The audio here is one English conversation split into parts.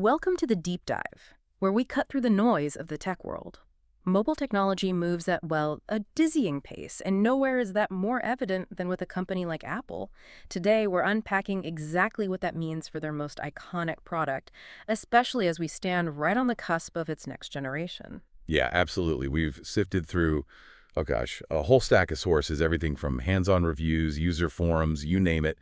Welcome to the Deep Dive, where we cut through the noise of the tech world. Mobile technology moves at, well, a dizzying pace, and nowhere is that more evident than with a company like Apple. Today, we're unpacking exactly what that means for their most iconic product, especially as we stand right on the cusp of its next generation. Yeah, absolutely. We've sifted through, oh gosh, a whole stack of sources, everything from hands-on reviews, user forums, you name it,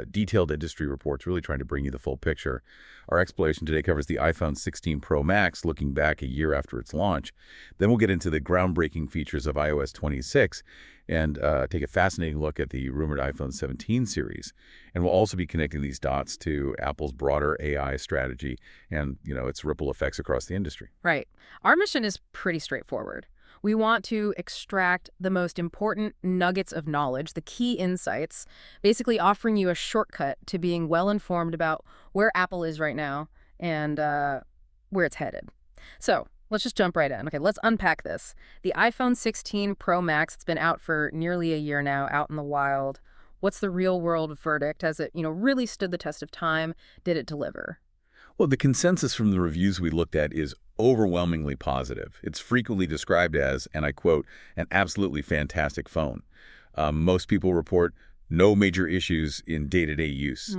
detailed industry reports, really trying to bring you the full picture. Our exploration today covers the iPhone 16 Pro Max, looking back a year after its launch. Then we'll get into the groundbreaking features of iOS 26 and take a fascinating look at the rumored iPhone 17 series. And we'll also be connecting these dots to Apple's broader AI strategy and, its ripple effects across the industry. Right. Our mission is pretty straightforward. We want to extract the most important nuggets of knowledge, the key insights, basically offering you a shortcut to being well-informed about where Apple is right now and where it's headed. So let's just jump right in. Okay, let's unpack this. The iPhone 16 Pro Max, it's been out for nearly a year now, out in the wild. What's the real-world verdict? Has it, really stood the test of time? Did it deliver? Well, the consensus from the reviews we looked at is overwhelmingly positive. It's frequently described as, and I quote, an absolutely fantastic phone. Most people report no major issues in day-to-day use.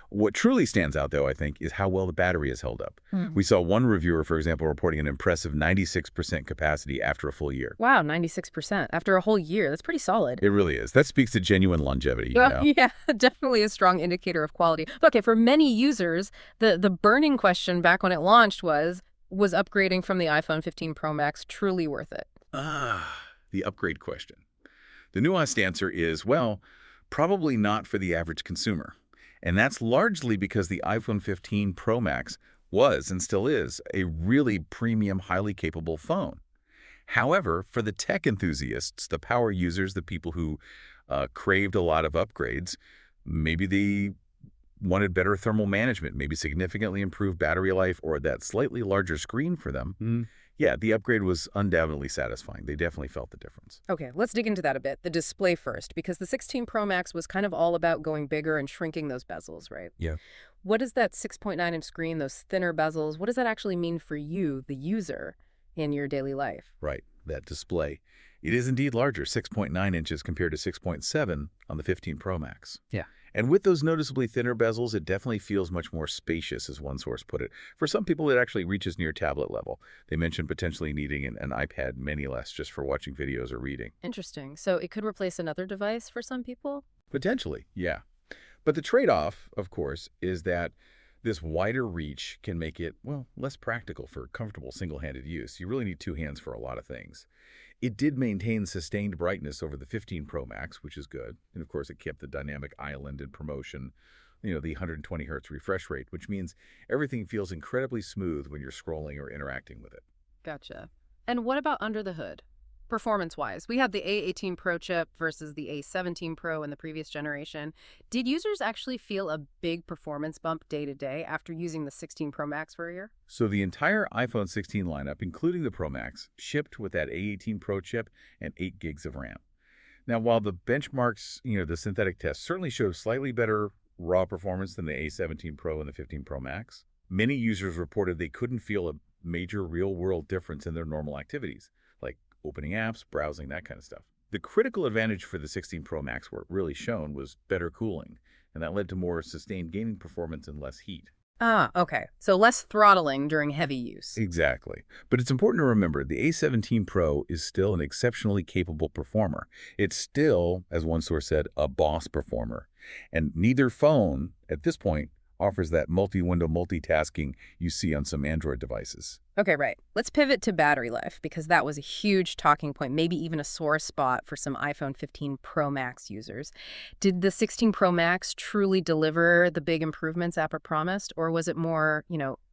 What truly stands out, though, I think, is how well the battery has held up. We saw one reviewer, for example, reporting an impressive 96% capacity after a full year. Wow, 96% after a whole year. That's pretty solid. It really is. That speaks to genuine longevity. Well, yeah, definitely a strong indicator of quality. Okay, for many users, the burning question back when it launched was upgrading from the iPhone 15 Pro Max truly worth it? The upgrade question. The nuanced answer is, well, probably not for the average consumer. And that's largely because the iPhone 15 Pro Max was and still is a really premium, highly capable phone. However, for the tech enthusiasts, the power users, the people who craved a lot of upgrades, maybe they wanted better thermal management, maybe significantly improved battery life, or that slightly larger screen for them. Yeah, the upgrade was undoubtedly satisfying. They definitely felt the difference. Okay, let's dig into that a bit. The display first, because the 16 Pro Max was kind of all about going bigger and shrinking those bezels, right? Yeah. What does that 6.9-inch screen, those thinner bezels, what does that actually mean for you, the user, in your daily life? Right, that display. It is indeed larger, 6.9 inches compared to 6.7 on the 15 Pro Max. Yeah. And with those noticeably thinner bezels, it definitely feels much more spacious, as one source put it. For some people, it actually reaches near tablet level. They mentioned potentially needing an iPad mini less just for watching videos or reading. Interesting. So it could replace another device for some people? Potentially, yeah. But the trade-off, of course, is that this wider reach can make it, well, less practical for comfortable single-handed use. You really need two hands for a lot of things. It did maintain sustained brightness over the 15 Pro Max, which is good. And of course, it kept the dynamic island in promotion, the 120 hertz refresh rate, which means everything feels incredibly smooth when you're scrolling or interacting with it. Gotcha. And what about under the hood? Performance-wise, we had the A18 Pro chip versus the A17 Pro in the previous generation. Did users actually feel a big performance bump day-to-day after using the 16 Pro Max for a year? So the entire iPhone 16 lineup, including the Pro Max, shipped with that A18 Pro chip and 8 gigs of RAM. Now, while the benchmarks, the synthetic tests certainly show slightly better raw performance than the A17 Pro and the 15 Pro Max, many users reported they couldn't feel a major real-world difference in their normal activities, like opening apps, browsing, that kind of stuff. The critical advantage for the 16 Pro Max where it really shone was better cooling, and that led to more sustained gaming performance and less heat. Okay. So less throttling during heavy use. Exactly. But it's important to remember the A17 Pro is still an exceptionally capable performer. It's still, as one source said, a boss performer. And neither phone, at this point, offers that multi-window multitasking you see on some Android devices. Okay, right. Let's pivot to battery life, because that was a huge talking point, maybe even a sore spot for some iPhone 15 Pro Max users. Did the 16 Pro Max truly deliver the big improvements Apple promised, or was it more,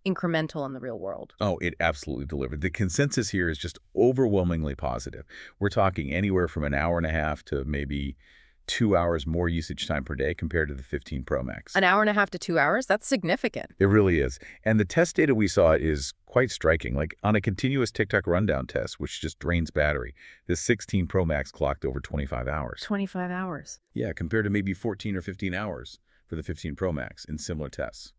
incremental in the real world? Oh, it absolutely delivered. The consensus here is just overwhelmingly positive. We're talking anywhere from an hour and a half to maybe 2 hours more usage time per day compared to the 15 Pro Max. An hour and a half to 2 hours? That's significant. It really is. And the test data we saw is quite striking. Like on a continuous TikTok rundown test, which just drains battery, the 16 Pro Max clocked over 25 hours. 25 hours. Yeah, compared to maybe 14 or 15 hours for the 15 Pro Max in similar tests.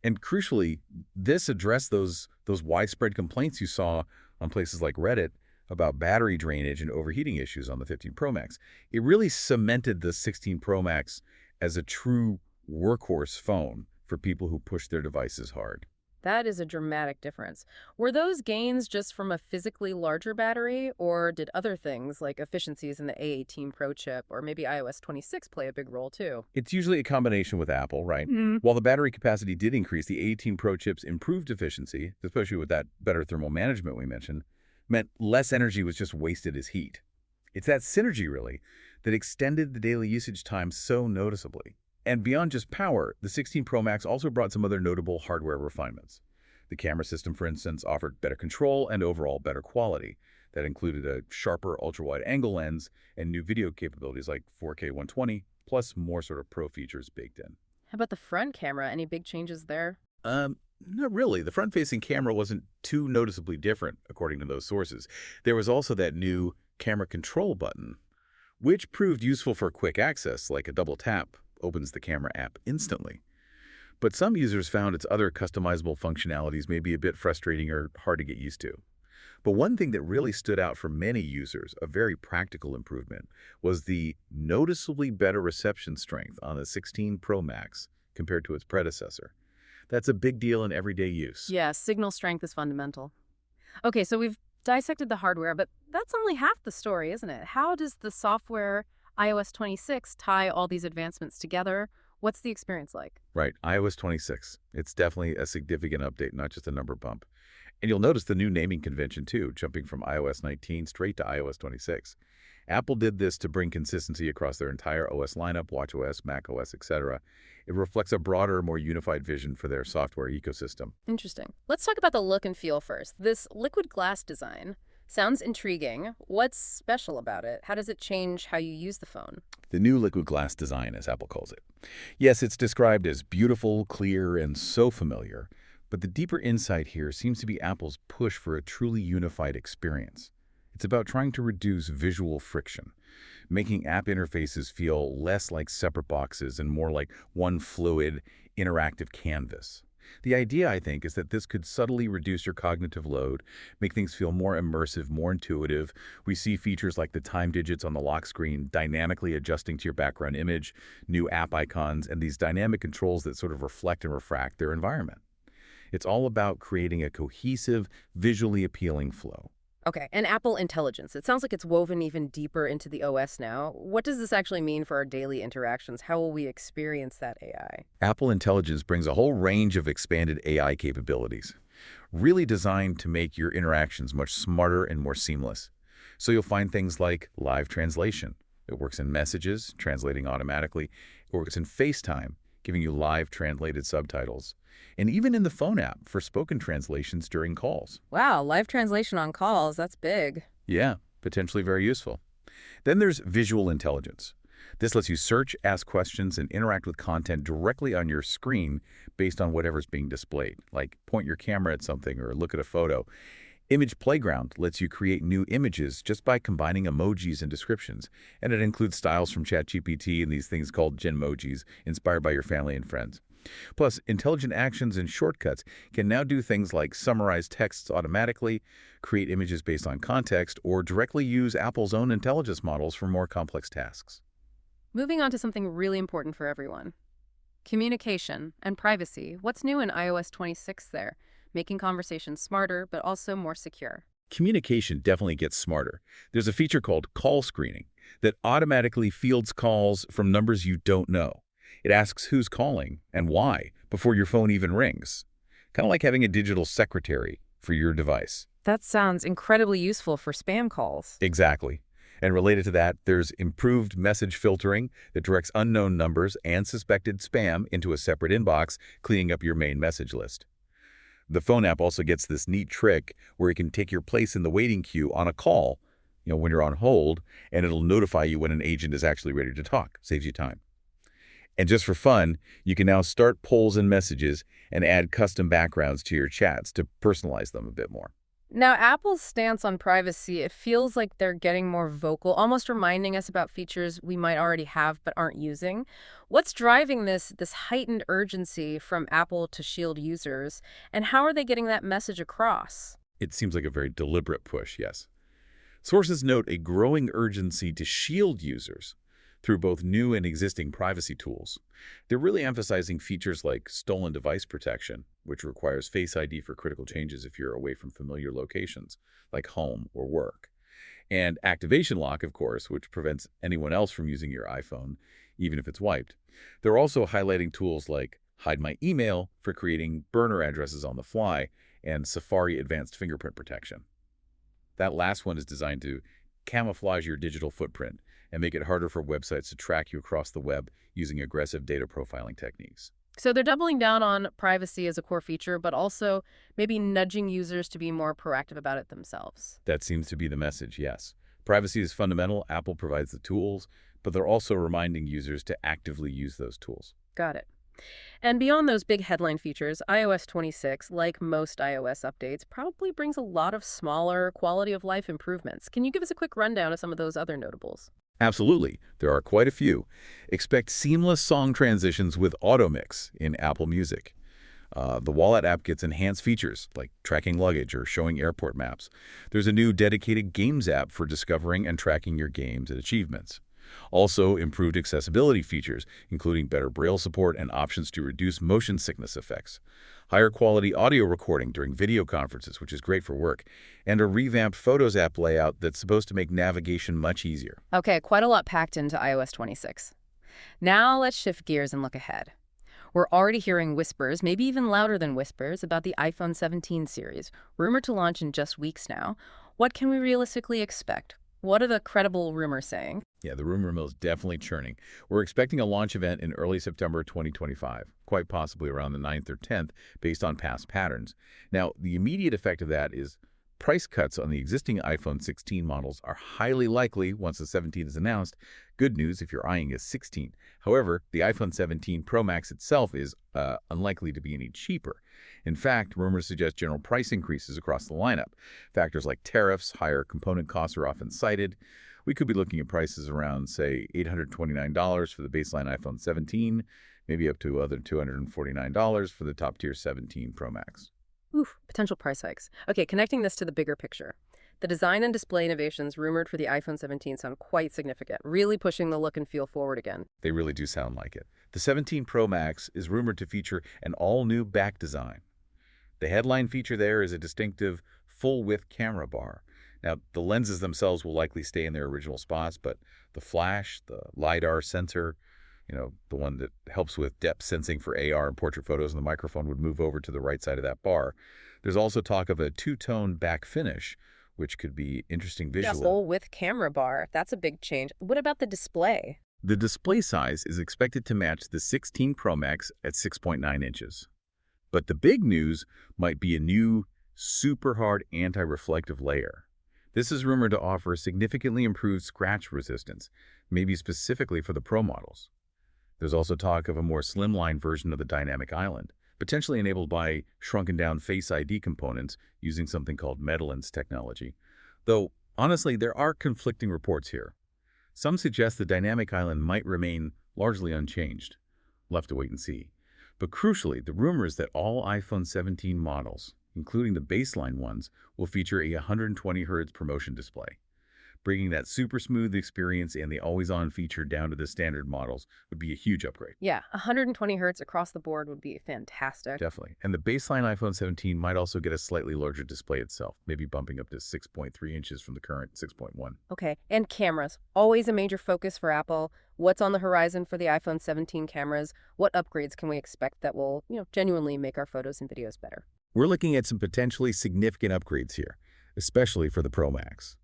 And crucially, this addressed those widespread complaints you saw on places like Reddit about battery drainage and overheating issues on the 15 Pro Max. It really cemented the 16 Pro Max as a true workhorse phone for people who push their devices hard. That is a dramatic difference. Were those gains just from a physically larger battery, or did other things like efficiencies in the A18 Pro chip or maybe iOS 26 play a big role too? It's usually a combination with Apple, right? Mm. While the battery capacity did increase, the A18 Pro chips improved efficiency, especially with that better thermal management we mentioned, meant less energy was just wasted as heat. It's that synergy, really, that extended the daily usage time so noticeably. And beyond just power, the 16 Pro Max also brought some other notable hardware refinements. The camera system, for instance, offered better control and overall better quality. That included a sharper ultra-wide angle lens and new video capabilities like 4K 120, plus more sort of pro features baked in. How about the front camera? Any big changes there? Not really. The front-facing camera wasn't too noticeably different, according to those sources. There was also that new camera control button, which proved useful for quick access, like a double tap opens the camera app instantly. But some users found its other customizable functionalities may be a bit frustrating or hard to get used to. But one thing that really stood out for many users, a very practical improvement, was the noticeably better reception strength on the 16 Pro Max compared to its predecessor. That's a big deal in everyday use. Yeah, signal strength is fundamental. Okay, so we've dissected the hardware, but that's only half the story, isn't it? How does the software iOS 26 tie all these advancements together? What's the experience like? Right, iOS 26. It's definitely a significant update, not just a number bump. And you'll notice the new naming convention, too, jumping from iOS 19 straight to iOS 26. Apple did this to bring consistency across their entire OS lineup, watchOS, macOS, etc. It reflects a broader, more unified vision for their software ecosystem. Interesting. Let's talk about the look and feel first. This liquid glass design sounds intriguing. What's special about it? How does it change how you use the phone? The new liquid glass design, as Apple calls it. Yes, it's described as beautiful, clear, and so familiar, but the deeper insight here seems to be Apple's push for a truly unified experience. It's about trying to reduce visual friction, making app interfaces feel less like separate boxes and more like one fluid, interactive canvas. The idea, I think, is that this could subtly reduce your cognitive load, make things feel more immersive, more intuitive. We see features like the time digits on the lock screen dynamically adjusting to your background image, new app icons, and these dynamic controls that sort of reflect and refract their environment. It's all about creating a cohesive, visually appealing flow. Okay, and Apple Intelligence. It sounds like it's woven even deeper into the OS now. What does this actually mean for our daily interactions? How will we experience that AI? Apple Intelligence brings a whole range of expanded AI capabilities, really designed to make your interactions much smarter and more seamless. So you'll find things like live translation. It works in messages, translating automatically. It works in FaceTime, giving you live translated subtitles. And even in the phone app for spoken translations during calls. Wow, live translation on calls, that's big. Yeah, potentially very useful. Then there's visual intelligence. This lets you search, ask questions, and interact with content directly on your screen based on whatever's being displayed, like point your camera at something or look at a photo. Image Playground lets you create new images just by combining emojis and descriptions, and it includes styles from ChatGPT and these things called Genmojis, inspired by your family and friends. Plus, intelligent actions and shortcuts can now do things like summarize texts automatically, create images based on context, or directly use Apple's own intelligence models for more complex tasks. Moving on to something really important for everyone. Communication and privacy. What's new in iOS 26 there? Making conversations smarter, but also more secure. Communication definitely gets smarter. There's a feature called call screening that automatically fields calls from numbers you don't know. It asks who's calling and why before your phone even rings. Kind of like having a digital secretary for your device. That sounds incredibly useful for spam calls. Exactly. And related to that, there's improved message filtering that directs unknown numbers and suspected spam into a separate inbox, cleaning up your main message list. The phone app also gets this neat trick where it can take your place in the waiting queue on a call, when you're on hold, and it'll notify you when an agent is actually ready to talk. Saves you time. And just for fun, you can now start polls and messages and add custom backgrounds to your chats to personalize them a bit more. Now, Apple's stance on privacy, it feels like they're getting more vocal, almost reminding us about features we might already have but aren't using. What's driving this heightened urgency from Apple to shield users, and how are they getting that message across? It seems like a very deliberate push, yes. Sources note a growing urgency to shield users through both new and existing privacy tools. They're really emphasizing features like stolen device protection, which requires Face ID for critical changes if you're away from familiar locations, like home or work. And activation lock, of course, which prevents anyone else from using your iPhone, even if it's wiped. They're also highlighting tools like Hide My Email for creating burner addresses on the fly and Safari Advanced Fingerprint Protection. That last one is designed to camouflage your digital footprint and make it harder for websites to track you across the web using aggressive data profiling techniques. So they're doubling down on privacy as a core feature, but also maybe nudging users to be more proactive about it themselves. That seems to be the message, yes. Privacy is fundamental. Apple provides the tools, but they're also reminding users to actively use those tools. Got it. And beyond those big headline features, iOS 26, like most iOS updates, probably brings a lot of smaller quality of life improvements. Can you give us a quick rundown of some of those other notables? Absolutely. There are quite a few. Expect seamless song transitions with AutoMix in Apple Music. The Wallet app gets enhanced features like tracking luggage or showing airport maps. There's a new dedicated Games app for discovering and tracking your games and achievements. Also, improved accessibility features, including better Braille support and options to reduce motion sickness effects. Higher quality audio recording during video conferences, which is great for work. And a revamped Photos app layout that's supposed to make navigation much easier. Okay, quite a lot packed into iOS 26. Now let's shift gears and look ahead. We're already hearing whispers, maybe even louder than whispers, about the iPhone 17 series, rumored to launch in just weeks now. What can we realistically expect? What are the credible rumors saying? Yeah, the rumor mill is definitely churning. We're expecting a launch event in early September 2025, quite possibly around the 9th or 10th, based on past patterns. Now, the immediate effect of that is price cuts on the existing iPhone 16 models are highly likely once the 17 is announced. Good news if you're eyeing a 16. However, the iPhone 17 Pro Max itself is unlikely to be any cheaper. In fact, rumors suggest general price increases across the lineup. Factors like tariffs, higher component costs are often cited. We could be looking at prices around, say, $829 for the baseline iPhone 17, maybe up to other $249 for the top-tier 17 Pro Max. Oof, potential price hikes. Okay, connecting this to the bigger picture. The design and display innovations rumored for the iPhone 17 sound quite significant, really pushing the look and feel forward again. They really do sound like it. The 17 Pro Max is rumored to feature an all-new back design. The headline feature there is a distinctive full-width camera bar. Now, the lenses themselves will likely stay in their original spots, but the flash, the LiDAR sensor, the one that helps with depth sensing for AR and portrait photos, and the microphone would move over to the right side of that bar. There's also talk of a two-tone back finish, which could be interesting visually. The full-width camera bar, that's a big change. What about the display? The display size is expected to match the 16 Pro Max at 6.9 inches. But the big news might be a new, super hard anti-reflective layer. This is rumored to offer significantly improved scratch resistance, maybe specifically for the Pro models. There's also talk of a more slimline version of the dynamic island, potentially enabled by shrunken-down Face ID components using something called Metalens technology. Though, honestly, there are conflicting reports here. Some suggest the dynamic island might remain largely unchanged. We'll have to wait and see. But crucially, the rumor is that all iPhone 17 models, including the baseline ones, will feature a 120Hz ProMotion display. Bringing that super smooth experience and the always-on feature down to the standard models would be a huge upgrade. Yeah, 120 hertz across the board would be fantastic. Definitely. And the baseline iPhone 17 might also get a slightly larger display itself, maybe bumping up to 6.3 inches from the current 6.1. Okay, and cameras. Always a major focus for Apple. What's on the horizon for the iPhone 17 cameras? What upgrades can we expect that will, genuinely make our photos and videos better? We're looking at some potentially significant upgrades here, especially for the Pro Max.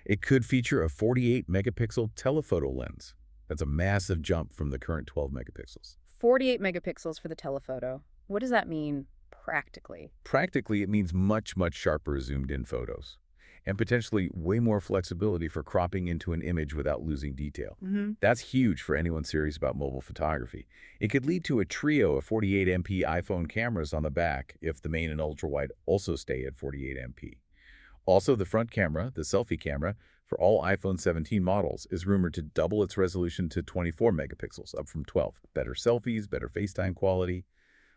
It could feature a 48-megapixel telephoto lens. That's a massive jump from the current 12 megapixels. 48 megapixels for the telephoto. What does that mean practically? Practically, it means much, much sharper zoomed-in photos, and potentially way more flexibility for cropping into an image without losing detail. That's huge for anyone serious about mobile photography. It could lead to a trio of 48MP iPhone cameras on the back if the main and ultrawide also stay at 48MP. Also, the front camera, the selfie camera, for all iPhone 17 models is rumored to double its resolution to 24 megapixels, up from 12. Better selfies, better FaceTime quality.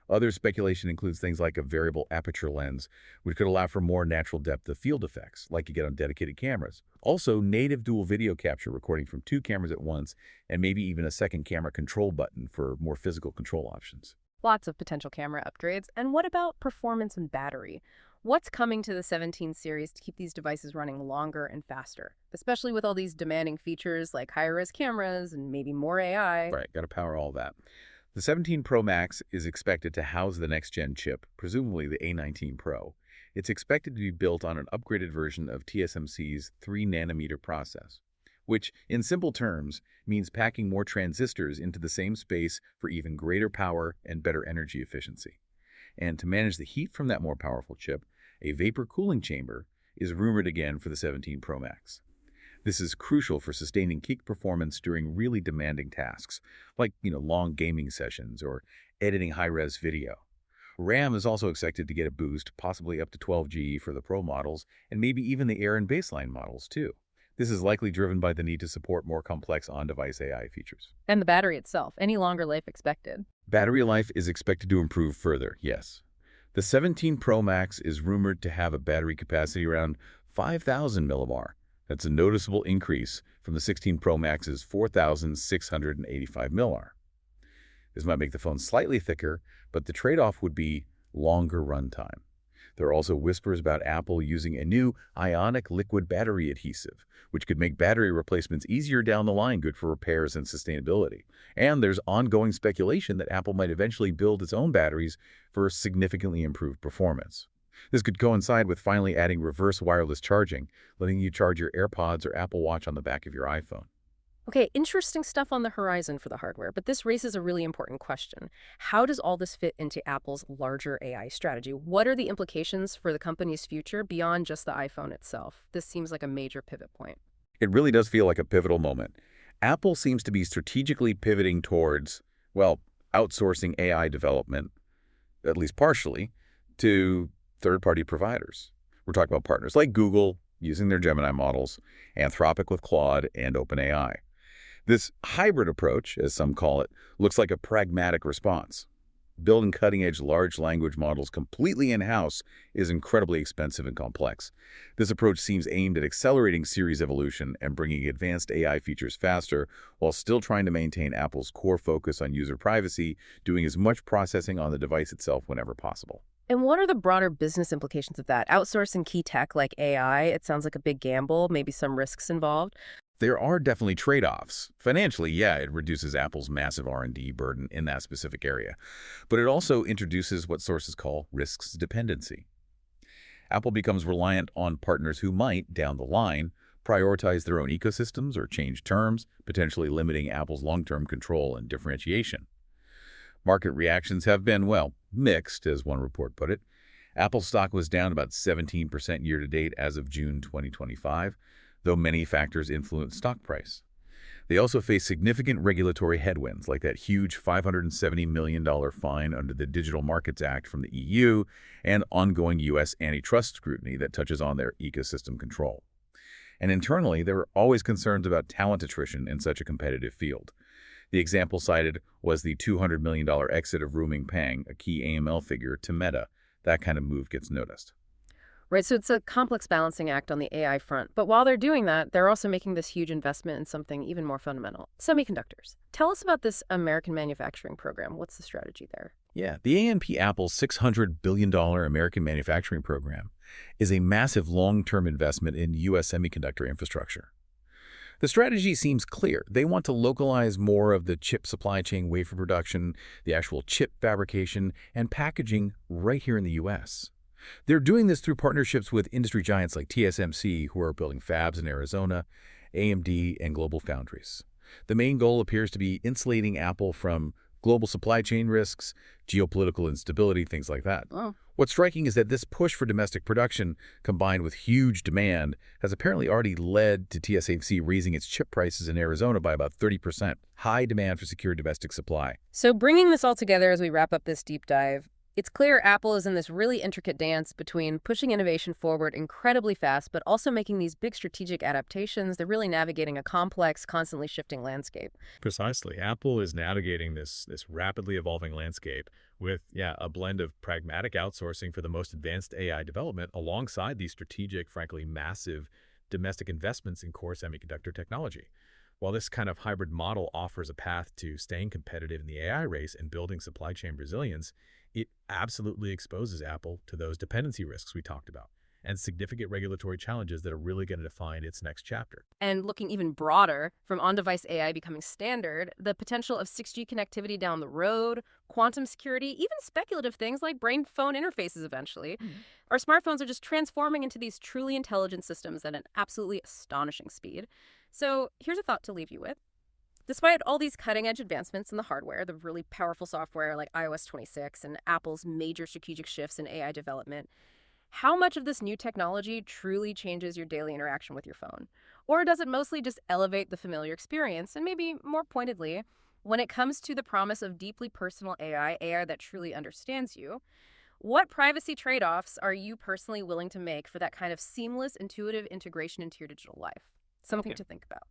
Other speculation includes things like a variable aperture lens, which could allow for more natural depth of field effects, like you get on dedicated cameras. Also, native dual video capture, recording from two cameras at once, and maybe even a second camera control button for more physical control options. Lots of potential camera upgrades. And what about performance and battery? What's coming to the 17 series to keep these devices running longer and faster, especially with all these demanding features like higher-res cameras and maybe more AI? Right, got to power all that. The 17 Pro Max is expected to house the next-gen chip, presumably the A19 Pro. It's expected to be built on an upgraded version of TSMC's 3-nanometer process, which, in simple terms, means packing more transistors into the same space for even greater power and better energy efficiency. And to manage the heat from that more powerful chip, a vapor cooling chamber is rumored again for the 17 Pro Max. This is crucial for sustaining peak performance during really demanding tasks, like long gaming sessions or editing high-res video. RAM is also expected to get a boost, possibly up to 12 GB for the Pro models, and maybe even the Air and baseline models, too. This is likely driven by the need to support more complex on-device AI features. And the battery itself, any longer life expected? Battery life is expected to improve further, yes. The 17 Pro Max is rumored to have a battery capacity around 5,000 milliamp. That's a noticeable increase from the 16 Pro Max's 4,685 milliamp. This might make the phone slightly thicker, but the trade-off would be longer runtime. There are also whispers about Apple using a new ionic liquid battery adhesive, which could make battery replacements easier down the line, good for repairs and sustainability. And there's ongoing speculation that Apple might eventually build its own batteries for significantly improved performance. This could coincide with finally adding reverse wireless charging, letting you charge your AirPods or Apple Watch on the back of your iPhone. Okay, interesting stuff on the horizon for the hardware, but this raises a really important question. How does all this fit into Apple's larger AI strategy? What are the implications for the company's future beyond just the iPhone itself? This seems like a major pivot point. It really does feel like a pivotal moment. Apple seems to be strategically pivoting towards, outsourcing AI development, at least partially, to third-party providers. We're talking about partners like Google using their Gemini models, Anthropic with Claude, and OpenAI. This hybrid approach, as some call it, looks like a pragmatic response. Building cutting-edge large language models completely in-house is incredibly expensive and complex. This approach seems aimed at accelerating series evolution and bringing advanced AI features faster, while still trying to maintain Apple's core focus on user privacy, doing as much processing on the device itself whenever possible. And what are the broader business implications of that? Outsourcing key tech like AI, it sounds like a big gamble, maybe some risks involved. There are definitely trade-offs. Financially, yeah, it reduces Apple's massive R&D burden in that specific area. But it also introduces what sources call risks dependency. Apple becomes reliant on partners who might, down the line, prioritize their own ecosystems or change terms, potentially limiting Apple's long-term control and differentiation. Market reactions have been, mixed, as one report put it. Apple stock was down about 17% year-to-date as of June 2025, though many factors influence stock price. They also face significant regulatory headwinds, like that huge $570 million fine under the Digital Markets Act from the EU and ongoing U.S. antitrust scrutiny that touches on their ecosystem control. And internally, there are always concerns about talent attrition in such a competitive field. The example cited was the $200 million exit of Ruming Pang, a key AML figure, to Meta. That kind of move gets noticed. Right, so it's a complex balancing act on the AI front. But while they're doing that, they're also making this huge investment in something even more fundamental, semiconductors. Tell us about this American manufacturing program. What's the strategy there? Yeah, the A&P Apple's $600 billion American manufacturing program is a massive long-term investment in U.S. semiconductor infrastructure. The strategy seems clear. They want to localize more of the chip supply chain, wafer production, the actual chip fabrication, and packaging right here in the U.S. They're doing this through partnerships with industry giants like TSMC, who are building fabs in Arizona, AMD, and Global Foundries. The main goal appears to be insulating Apple from global supply chain risks, geopolitical instability, things like that. Oh. What's striking is that this push for domestic production, combined with huge demand, has apparently already led to TSMC raising its chip prices in Arizona by about 30%. High demand for secure domestic supply. So bringing this all together as we wrap up this deep dive, It's clear Apple is in this really intricate dance between pushing innovation forward incredibly fast, but also making these big strategic adaptations. They're really navigating a complex, constantly shifting landscape. Precisely. Apple is navigating this rapidly evolving landscape with, yeah, a blend of pragmatic outsourcing for the most advanced AI development alongside these strategic, frankly, massive domestic investments in core semiconductor technology. While this kind of hybrid model offers a path to staying competitive in the AI race and building supply chain resilience, it absolutely exposes Apple to those dependency risks we talked about and significant regulatory challenges that are really going to define its next chapter. And looking even broader, from on-device AI becoming standard, the potential of 6G connectivity down the road, quantum security, even speculative things like brain-phone interfaces eventually. Our smartphones are just transforming into these truly intelligent systems at an absolutely astonishing speed. So here's a thought to leave you with. Despite all these cutting-edge advancements in the hardware, the really powerful software like iOS 26 and Apple's major strategic shifts in AI development, how much of this new technology truly changes your daily interaction with your phone? Or does it mostly just elevate the familiar experience? And maybe more pointedly, when it comes to the promise of deeply personal AI that truly understands you, what privacy trade-offs are you personally willing to make for that kind of seamless, intuitive integration into your digital life? Something Okay. to think about.